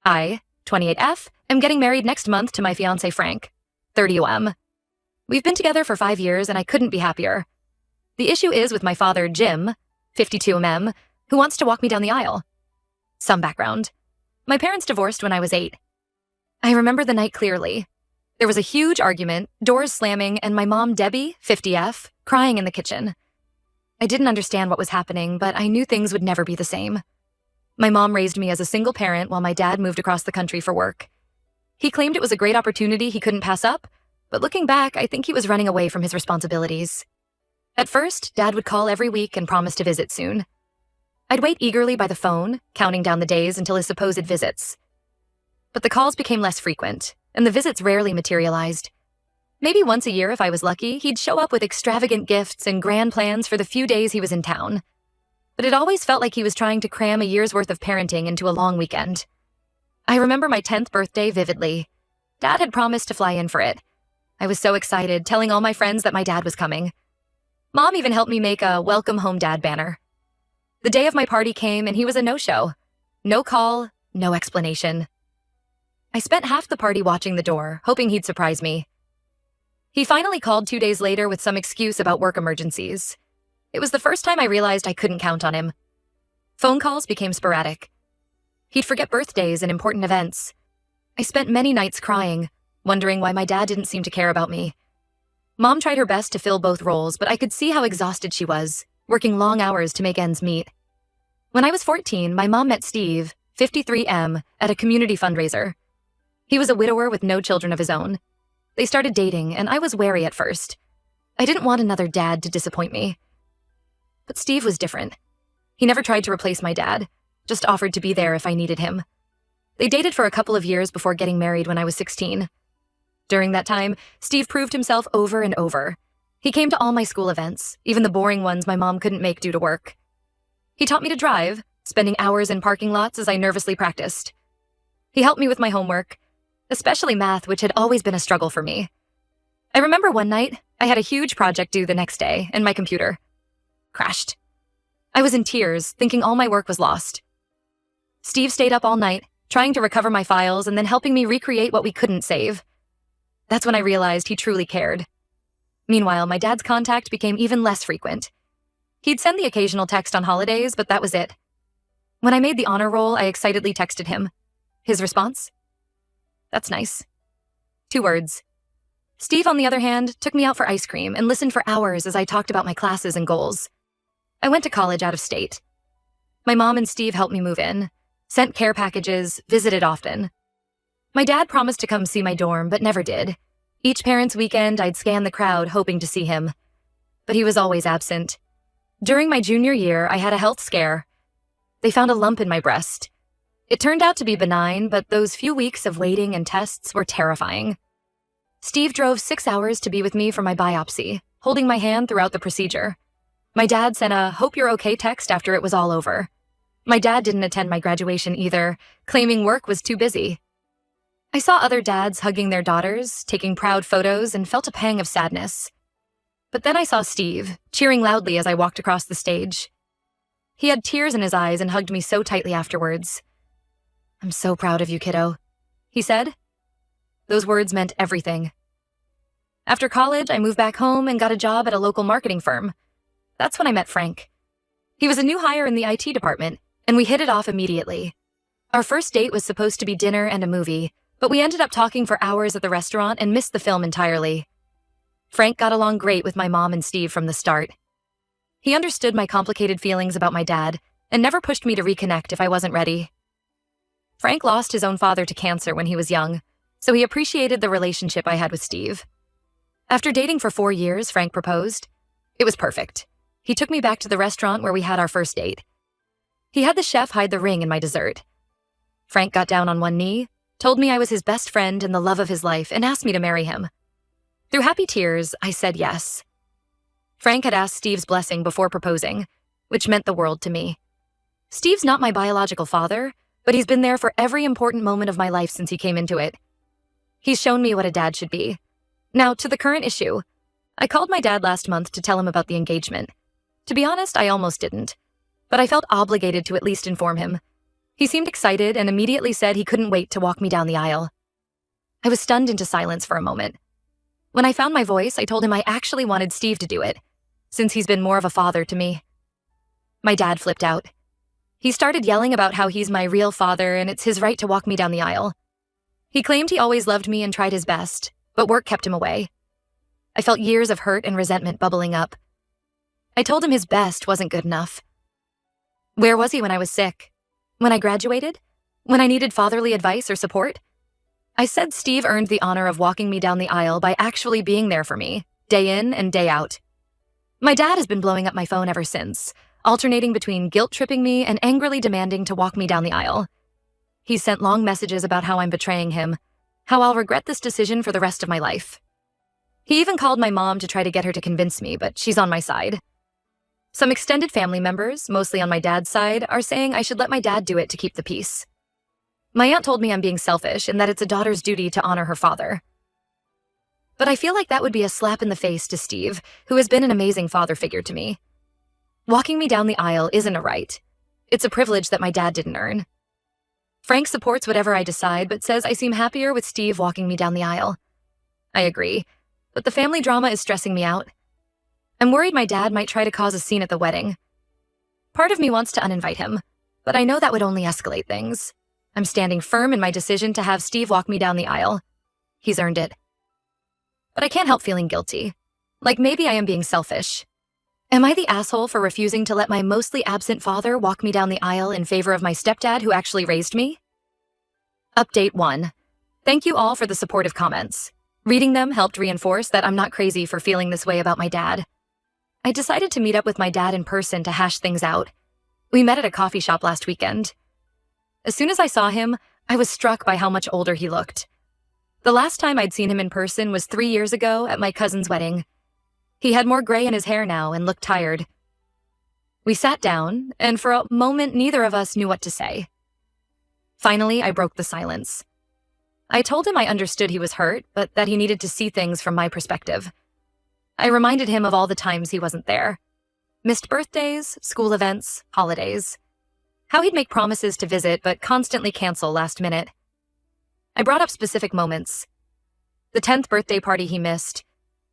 I, 28F, am getting married next month to my fiancé Frank, 30OM. We've been together for 5 years and I couldn't be happier. The issue is with my father, Jim, 52MM, who wants to walk me down the aisle. Some background. My parents divorced when I was 8. I remember the night clearly. There was a huge argument, doors slamming, and my mom, Debbie, 50F, crying in the kitchen. I didn't understand what was happening, but I knew things would never be the same. My mom raised me as a single parent while my dad moved across the country for work. He claimed it was a great opportunity he couldn't pass up, but looking back, I think he was running away from his responsibilities. At first, Dad would call every week and promise to visit soon. I'd wait eagerly by the phone, counting down the days until his supposed visits. But the calls became less frequent, and the visits rarely materialized. Maybe once a year, if I was lucky, he'd show up with extravagant gifts and grand plans for the few days he was in town. But it always felt like he was trying to cram a year's worth of parenting into a long weekend. I remember my 10th birthday vividly. Dad had promised to fly in for it. I was so excited, telling all my friends that my dad was coming. Mom even helped me make a Welcome Home Dad banner. The day of my party came and he was a no-show. No call, no explanation. I spent half the party watching the door, hoping he'd surprise me. He finally called 2 days later with some excuse about work emergencies. It was the first time I realized I couldn't count on him. Phone calls became sporadic. He'd forget birthdays and important events. I spent many nights crying, wondering why my dad didn't seem to care about me. Mom tried her best to fill both roles, but I could see how exhausted she was, working long hours to make ends meet. When I was 14, my mom met Steve, 53M, at a community fundraiser. He was a widower with no children of his own. They started dating, and I was wary at first. I didn't want another dad to disappoint me. But Steve was different. He never tried to replace my dad, just offered to be there if I needed him. They dated for a couple of years before getting married when I was 16. During that time, Steve proved himself over and over. He came to all my school events, even the boring ones my mom couldn't make due to work. He taught me to drive, spending hours in parking lots as I nervously practiced. He helped me with my homework, especially math, which had always been a struggle for me. I remember one night, I had a huge project due the next day, and my computer crashed. I was in tears, thinking all my work was lost. Steve stayed up all night, trying to recover my files and then helping me recreate what we couldn't save. That's when I realized he truly cared. Meanwhile, my dad's contact became even less frequent. He'd send the occasional text on holidays, but that was it. When I made the honor roll, I excitedly texted him. His response? That's nice. 2 words. Steve, on the other hand, took me out for ice cream and listened for hours as I talked about my classes and goals. I went to college out of state. My mom and Steve helped me move in, sent care packages, visited often. My dad promised to come see my dorm, but never did. Each parents' weekend, I'd scan the crowd, hoping to see him. But he was always absent. During my junior year, I had a health scare. They found a lump in my breast. It turned out to be benign, but those few weeks of waiting and tests were terrifying. Steve drove 6 hours to be with me for my biopsy, holding my hand throughout the procedure. My dad sent a "hope you're okay" text after it was all over. My dad didn't attend my graduation either, claiming work was too busy. I saw other dads hugging their daughters, taking proud photos, and felt a pang of sadness. But then I saw Steve, cheering loudly as I walked across the stage. He had tears in his eyes and hugged me so tightly afterwards. "I'm so proud of you, kiddo," he said. Those words meant everything. After college, I moved back home and got a job at a local marketing firm. That's when I met Frank. He was a new hire in the IT department, and we hit it off immediately. Our first date was supposed to be dinner and a movie, but we ended up talking for hours at the restaurant and missed the film entirely. Frank got along great with my mom and Steve from the start. He understood my complicated feelings about my dad and never pushed me to reconnect if I wasn't ready. Frank lost his own father to cancer when he was young, so he appreciated the relationship I had with Steve. After dating for 4 years, Frank proposed. It was perfect. He took me back to the restaurant where we had our first date. He had the chef hide the ring in my dessert. Frank got down on one knee, told me I was his best friend and the love of his life, and asked me to marry him. Through happy tears, I said yes. Frank had asked Steve's blessing before proposing, which meant the world to me. Steve's not my biological father, but he's been there for every important moment of my life since he came into it. He's shown me what a dad should be. Now, to the current issue. I called my dad last month to tell him about the engagement. To be honest, I almost didn't, but I felt obligated to at least inform him. He seemed excited and immediately said he couldn't wait to walk me down the aisle. I was stunned into silence for a moment. When I found my voice, I told him I actually wanted Steve to do it, since he's been more of a father to me. My dad flipped out. He started yelling about how he's my real father and it's his right to walk me down the aisle. He claimed he always loved me and tried his best, but work kept him away. I felt years of hurt and resentment bubbling up. I told him his best wasn't good enough. Where was he when I was sick? When I graduated? When I needed fatherly advice or support? I said Steve earned the honor of walking me down the aisle by actually being there for me, day in and day out. My dad has been blowing up my phone ever since, alternating between guilt-tripping me and angrily demanding to walk me down the aisle. He's sent long messages about how I'm betraying him, how I'll regret this decision for the rest of my life. He even called my mom to try to get her to convince me, but she's on my side. Some extended family members, mostly on my dad's side, are saying I should let my dad do it to keep the peace. My aunt told me I'm being selfish and that it's a daughter's duty to honor her father. But I feel like that would be a slap in the face to Steve, who has been an amazing father figure to me. Walking me down the aisle isn't a right. It's a privilege that my dad didn't earn. Frank supports whatever I decide, but says I seem happier with Steve walking me down the aisle. I agree, but the family drama is stressing me out. I'm worried my dad might try to cause a scene at the wedding. Part of me wants to uninvite him, but I know that would only escalate things. I'm standing firm in my decision to have Steve walk me down the aisle. He's earned it. But I can't help feeling guilty. Like maybe I am being selfish. Am I the asshole for refusing to let my mostly absent father walk me down the aisle in favor of my stepdad who actually raised me? Update 1. Thank you all for the supportive comments. Reading them helped reinforce that I'm not crazy for feeling this way about my dad. I decided to meet up with my dad in person to hash things out. We met at a coffee shop last weekend. As soon as I saw him, I was struck by how much older he looked. The last time I'd seen him in person was 3 years ago at my cousin's wedding. He had more gray in his hair now and looked tired. We sat down, and for a moment neither of us knew what to say. Finally, I broke the silence. I told him I understood he was hurt, but that he needed to see things from my perspective. I reminded him of all the times he wasn't there. Missed birthdays, school events, holidays. How he'd make promises to visit but constantly cancel last minute. I brought up specific moments. The 10th birthday party he missed,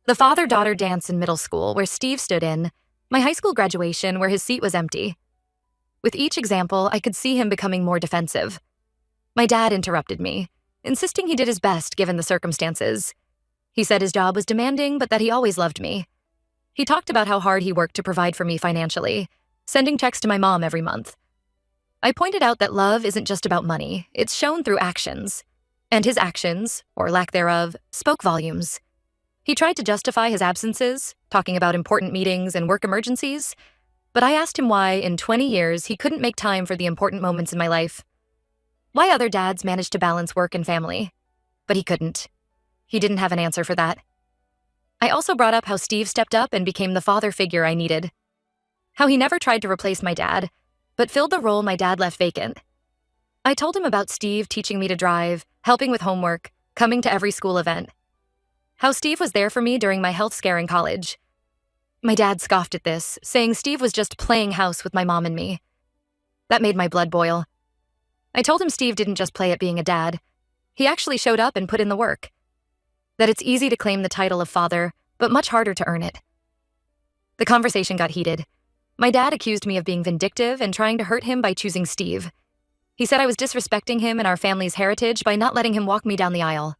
the father-daughter dance in middle school where Steve stood in, my high school graduation where his seat was empty. With each example, I could see him becoming more defensive. My dad interrupted me, insisting he did his best given the circumstances. He said his job was demanding, but that he always loved me. He talked about how hard he worked to provide for me financially, sending checks to my mom every month. I pointed out that love isn't just about money, it's shown through actions. And his actions, or lack thereof, spoke volumes. He tried to justify his absences, talking about important meetings and work emergencies, but I asked him why, in 20 years, he couldn't make time for the important moments in my life. Why other dads managed to balance work and family, but he couldn't. He didn't have an answer for that. I also brought up how Steve stepped up and became the father figure I needed. How he never tried to replace my dad, but filled the role my dad left vacant. I told him about Steve teaching me to drive, helping with homework, coming to every school event. How Steve was there for me during my health scare in college. My dad scoffed at this, saying Steve was just playing house with my mom and me. That made my blood boil. I told him Steve didn't just play at being a dad. He actually showed up and put in the work. That it's easy to claim the title of father, but much harder to earn it. The conversation got heated. My dad accused me of being vindictive and trying to hurt him by choosing Steve. He said I was disrespecting him and our family's heritage by not letting him walk me down the aisle.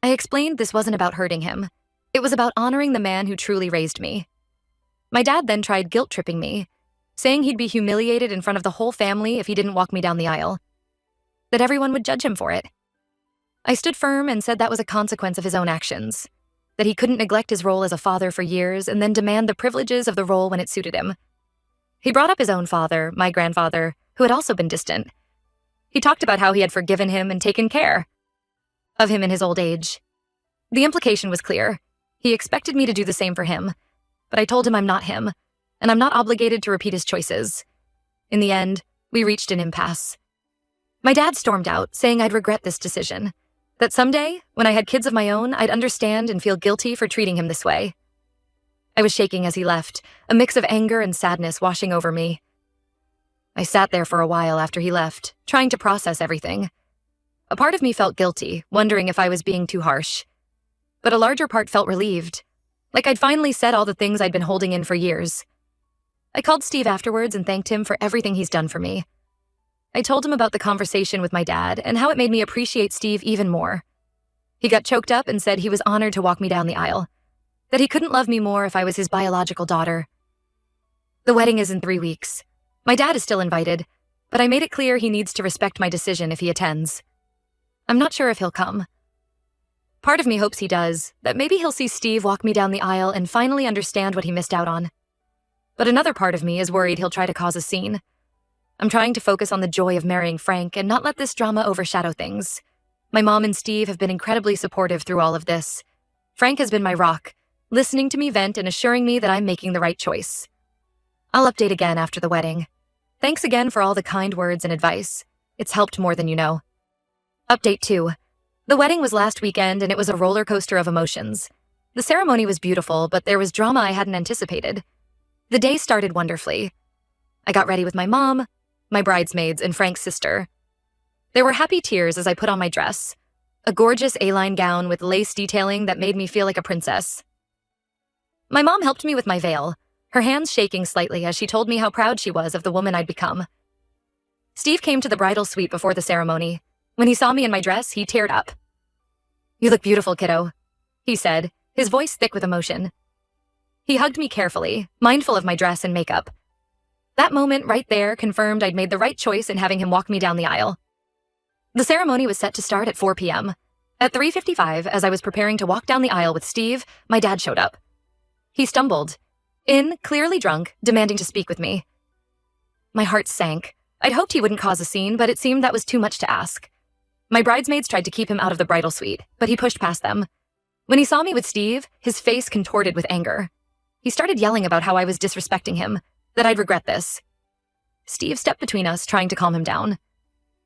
I explained this wasn't about hurting him. It was about honoring the man who truly raised me. My dad then tried guilt-tripping me, saying he'd be humiliated in front of the whole family if he didn't walk me down the aisle. That everyone would judge him for it. I stood firm and said that was a consequence of his own actions. That he couldn't neglect his role as a father for years and then demand the privileges of the role when it suited him. He brought up his own father, my grandfather, who had also been distant. He talked about how he had forgiven him and taken care of him in his old age. The implication was clear. He expected me to do the same for him, but I told him I'm not him, and I'm not obligated to repeat his choices. In the end, we reached an impasse. My dad stormed out, saying I'd regret this decision, that someday, when I had kids of my own, I'd understand and feel guilty for treating him this way. I was shaking as he left, a mix of anger and sadness washing over me. I sat there for a while after he left, trying to process everything. A part of me felt guilty, wondering if I was being too harsh. But a larger part felt relieved, like I'd finally said all the things I'd been holding in for years. I called Steve afterwards and thanked him for everything he's done for me. I told him about the conversation with my dad and how it made me appreciate Steve even more. He got choked up and said he was honored to walk me down the aisle, that he couldn't love me more if I was his biological daughter. The wedding is in 3 weeks. My dad is still invited, but I made it clear he needs to respect my decision if he attends. I'm not sure if he'll come. Part of me hopes he does, that maybe he'll see Steve walk me down the aisle and finally understand what he missed out on. But another part of me is worried he'll try to cause a scene. I'm trying to focus on the joy of marrying Frank and not let this drama overshadow things. My mom and Steve have been incredibly supportive through all of this. Frank has been my rock, listening to me vent and assuring me that I'm making the right choice. I'll update again after the wedding. Thanks again for all the kind words and advice. It's helped more than you know. Update 2. The wedding was last weekend and it was a roller coaster of emotions. The ceremony was beautiful, but there was drama I hadn't anticipated. The day started wonderfully. I got ready with my mom, my bridesmaids, and Frank's sister. There were happy tears as I put on my dress, a gorgeous A-line gown with lace detailing that made me feel like a princess. My mom helped me with my veil, her hands shaking slightly as she told me how proud she was of the woman I'd become. Steve came to the bridal suite before the ceremony. When he saw me in my dress, he teared up. "You look beautiful, kiddo," he said, his voice thick with emotion. He hugged me carefully, mindful of my dress and makeup. That moment right there confirmed I'd made the right choice in having him walk me down the aisle. The ceremony was set to start at 4 p.m. At 3:55, as I was preparing to walk down the aisle with Steve, my dad showed up. He stumbled in, clearly drunk, demanding to speak with me. My heart sank. I'd hoped he wouldn't cause a scene, but it seemed that was too much to ask. My bridesmaids tried to keep him out of the bridal suite, but he pushed past them. When he saw me with Steve, his face contorted with anger. He started yelling about how I was disrespecting him, that I'd regret this. Steve stepped between us, trying to calm him down.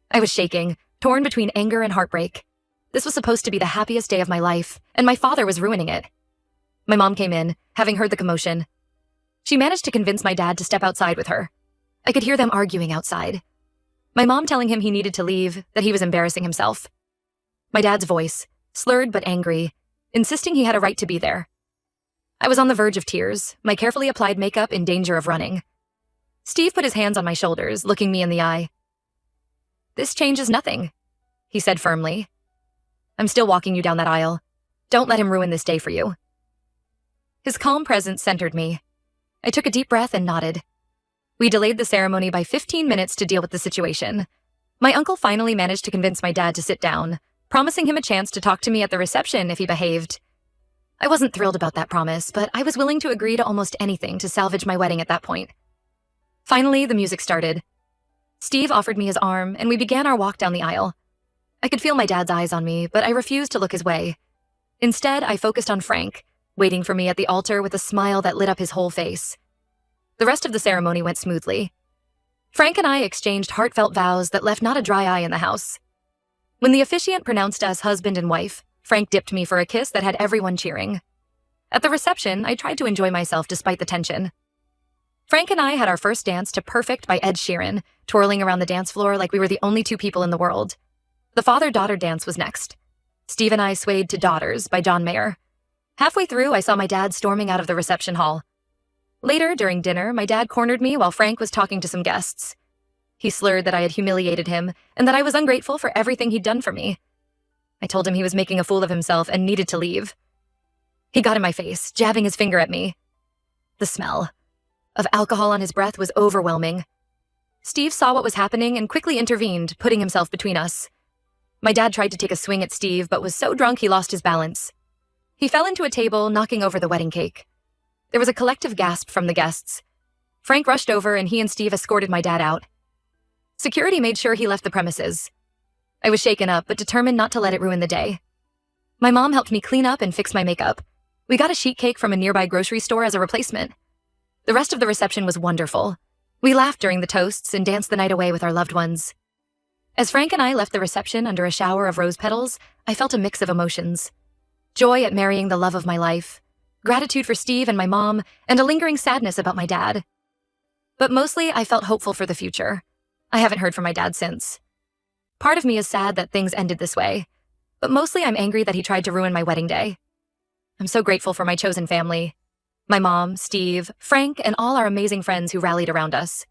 I was shaking, torn between anger and heartbreak. This was supposed to be the happiest day of my life, and my father was ruining it. My mom came in, having heard the commotion. She managed to convince my dad to step outside with her. I could hear them arguing outside. My mom telling him he needed to leave, that he was embarrassing himself. My dad's voice, slurred but angry, insisting he had a right to be there. I was on the verge of tears, my carefully applied makeup in danger of running. Steve put his hands on my shoulders, looking me in the eye. "This changes nothing," he said firmly. "I'm still walking you down that aisle. Don't let him ruin this day for you." His calm presence centered me. I took a deep breath and nodded. We delayed the ceremony by 15 minutes to deal with the situation. My uncle finally managed to convince my dad to sit down, promising him a chance to talk to me at the reception if he behaved. I wasn't thrilled about that promise, but I was willing to agree to almost anything to salvage my wedding at that point. Finally, the music started. Steve offered me his arm, and we began our walk down the aisle. I could feel my dad's eyes on me, but I refused to look his way. Instead, I focused on Frank, waiting for me at the altar with a smile that lit up his whole face. The rest of the ceremony went smoothly. Frank and I exchanged heartfelt vows that left not a dry eye in the house. When the officiant pronounced us husband and wife, Frank dipped me for a kiss that had everyone cheering. At the reception, I tried to enjoy myself despite the tension. Frank and I had our first dance to Perfect by Ed Sheeran, twirling around the dance floor like we were the only two people in the world. The father-daughter dance was next. Steve and I swayed to Daughters by John Mayer. Halfway through, I saw my dad storming out of the reception hall. Later, during dinner, my dad cornered me while Frank was talking to some guests. He slurred that I had humiliated him and that I was ungrateful for everything he'd done for me. I told him he was making a fool of himself and needed to leave. He got in my face, jabbing his finger at me. The smell of alcohol on his breath was overwhelming. Steve saw what was happening and quickly intervened, putting himself between us. My dad tried to take a swing at Steve, but was so drunk he lost his balance. He fell into a table, knocking over the wedding cake. There was a collective gasp from the guests. Frank rushed over and he and Steve escorted my dad out. Security made sure he left the premises. I was shaken up, but determined not to let it ruin the day. My mom helped me clean up and fix my makeup. We got a sheet cake from a nearby grocery store as a replacement. The rest of the reception was wonderful. We laughed during the toasts and danced the night away with our loved ones. As Frank and I left the reception under a shower of rose petals, I felt a mix of emotions. Joy at marrying the love of my life, gratitude for Steve and my mom, and a lingering sadness about my dad. But mostly, I felt hopeful for the future. I haven't heard from my dad since. Part of me is sad that things ended this way, but mostly I'm angry that he tried to ruin my wedding day. I'm so grateful for my chosen family. My mom, Steve, Frank, and all our amazing friends who rallied around us.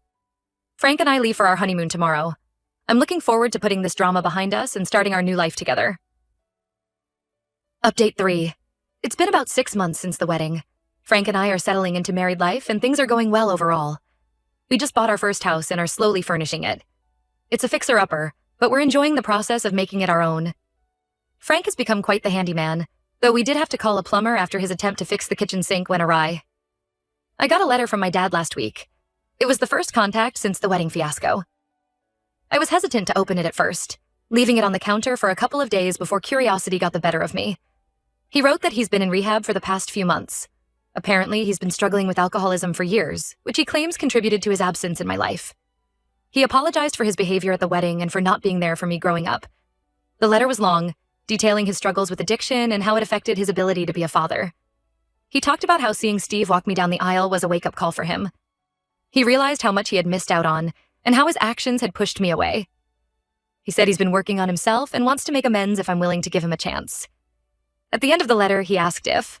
Frank and I leave for our honeymoon tomorrow. I'm looking forward to putting this drama behind us and starting our new life together. Update 3. It's been about 6 months since the wedding. Frank and I are settling into married life and things are going well overall. We just bought our first house and are slowly furnishing it. It's a fixer-upper, but we're enjoying the process of making it our own. Frank has become quite the handyman, though we did have to call a plumber after his attempt to fix the kitchen sink went awry. I got a letter from my dad last week. It was the first contact since the wedding fiasco. I was hesitant to open it at first, leaving it on the counter for a couple of days before curiosity got the better of me. He wrote that he's been in rehab for the past few months. Apparently, he's been struggling with alcoholism for years, which he claims contributed to his absence in my life. He apologized for his behavior at the wedding and for not being there for me growing up. The letter was long, detailing his struggles with addiction and how it affected his ability to be a father. He talked about how seeing Steve walk me down the aisle was a wake-up call for him. He realized how much he had missed out on and how his actions had pushed me away. He said he's been working on himself and wants to make amends if I'm willing to give him a chance. At the end of the letter, he asked if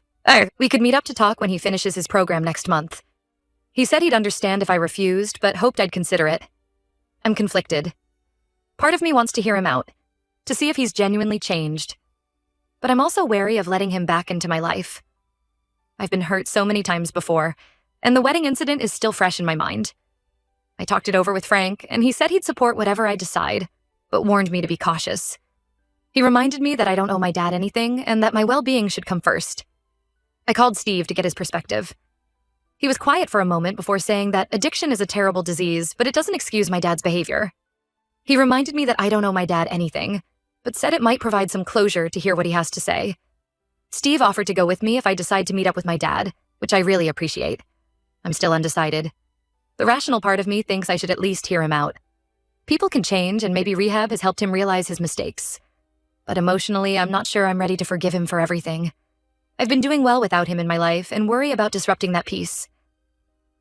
we could meet up to talk when he finishes his program next month. He said he'd understand if I refused, but hoped I'd consider it. I'm conflicted. Part of me wants to hear him out, to see if he's genuinely changed. But I'm also wary of letting him back into my life. I've been hurt so many times before, and the wedding incident is still fresh in my mind. I talked it over with Frank, and he said he'd support whatever I decide, but warned me to be cautious. He reminded me that I don't owe my dad anything and that my well-being should come first. I called Steve to get his perspective. He was quiet for a moment before saying that addiction is a terrible disease, but it doesn't excuse my dad's behavior. He reminded me that I don't owe my dad anything, but said it might provide some closure to hear what he has to say. Steve offered to go with me if I decide to meet up with my dad, which I really appreciate. I'm still undecided. The rational part of me thinks I should at least hear him out. People can change, and maybe rehab has helped him realize his mistakes. But emotionally, I'm not sure I'm ready to forgive him for everything. I've been doing well without him in my life and worry about disrupting that peace.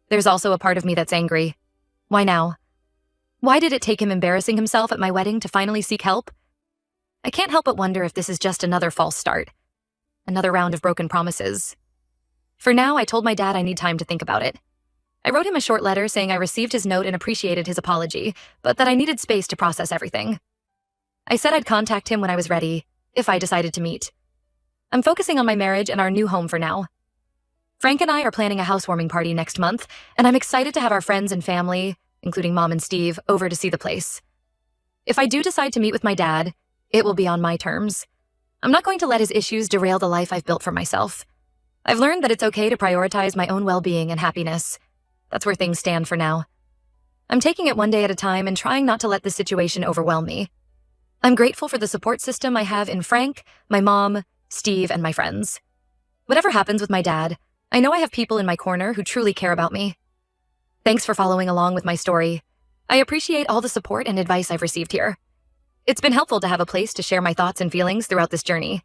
There's also a part of me that's angry. Why now? Why did it take him embarrassing himself at my wedding to finally seek help? I can't help but wonder if this is just another false start. Another round of broken promises. For now, I told my dad I need time to think about it. I wrote him a short letter saying I received his note and appreciated his apology, but that I needed space to process everything. I said I'd contact him when I was ready, if I decided to meet. I'm focusing on my marriage and our new home for now. Frank and I are planning a housewarming party next month, and I'm excited to have our friends and family, including Mom and Steve, over to see the place. If I do decide to meet with my dad, it will be on my terms. I'm not going to let his issues derail the life I've built for myself. I've learned that it's okay to prioritize my own well-being and happiness. That's where things stand for now. I'm taking it one day at a time and trying not to let this situation overwhelm me. I'm grateful for the support system I have in Frank, my mom, Steve, and my friends. Whatever happens with my dad, I know I have people in my corner who truly care about me. Thanks for following along with my story. I appreciate all the support and advice I've received here. It's been helpful to have a place to share my thoughts and feelings throughout this journey.